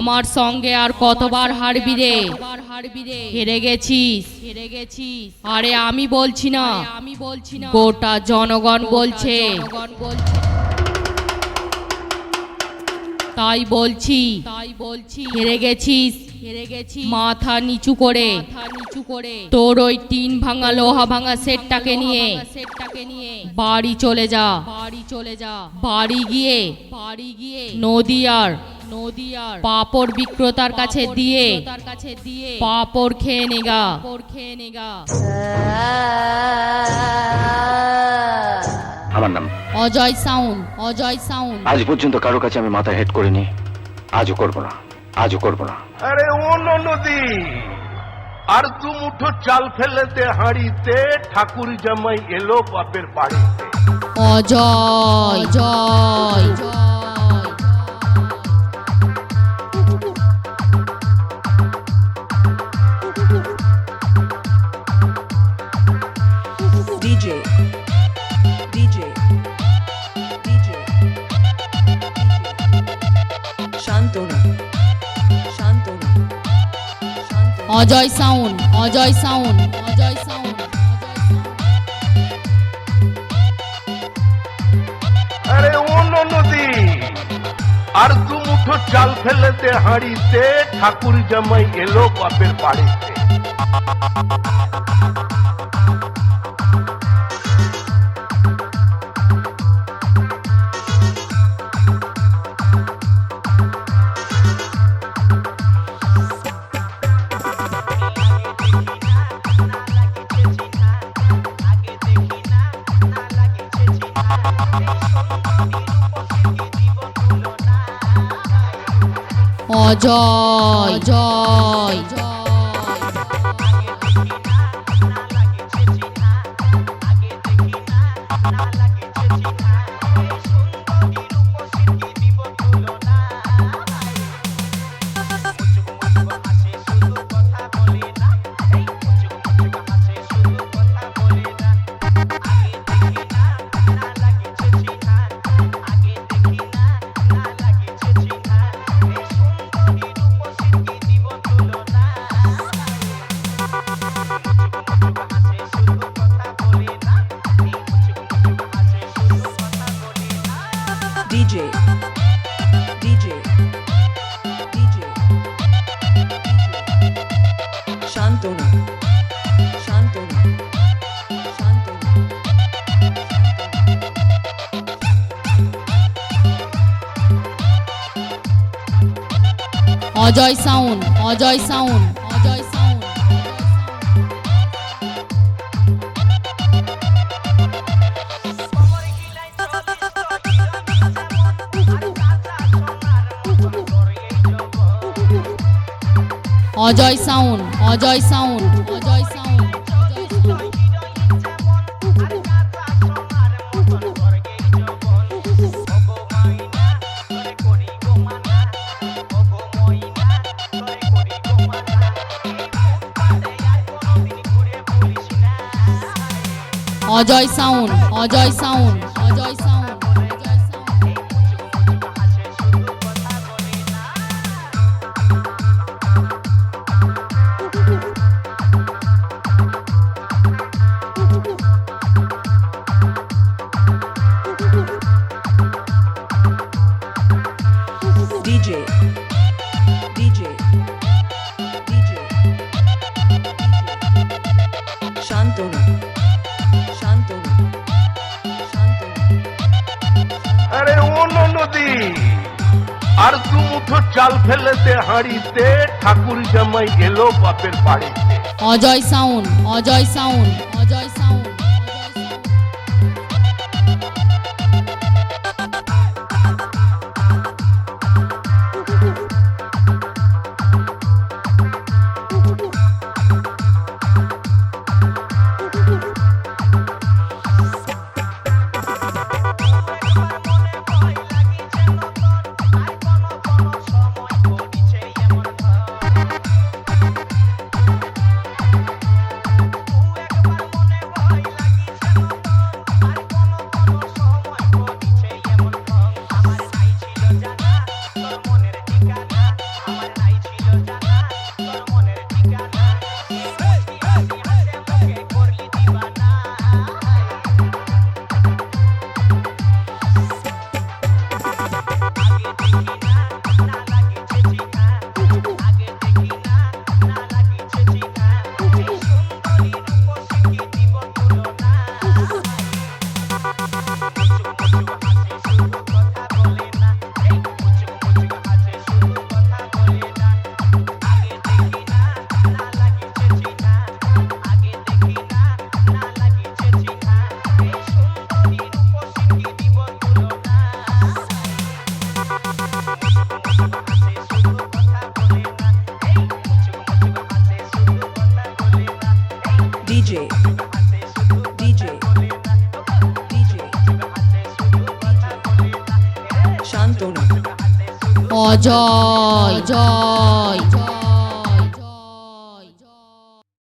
আমার সঙ্গে আর কতবার হারবি রে? হেরে গেছিস। আরে আমি বলছি না, গোটা জনগণ বলছে। তাই বলছি হেরে গেছিস। মাথা নিচু করে তোর ওই টিন ভাঙা লোহা ভাঙা সেটটাকে নিয়ে বাড়ি চলে যা। বাড়ি গিয়ে নদীয়ার পাপড় বিক্রেতার কাছে দিয়ে পাপড় খেয়ে নেগা। আমার নাম অজয় সাউন্ড। আজ পর্যন্ত কারো কাছে আমি মাথা হেড করিনি, আজও করব না। আরে ও নদী, আর দু মুঠো চাল ফেলেতে হাঁড়িতে ঠাকুর জামাই এলো বাপের বাড়িতে। Ajay DJ Shantona Ajay sound. আরে ও নদী, আর দু মুঠো চাল ফেলেতে হাঁড়িতে ঠাকুর জামাই এলো বাপের বাড়িতে। Ajay DJ Shantona Ajay sound. Ajay sound. DJ Shantona আরে ও নদী, আর দু মুঠো চাল ফেলেতে হাঁড়িতে ঠাকুর জামাই এলো বাপের বাড়িতে। Ajay sound. DJ DJ DJ Shantona Ajay জয়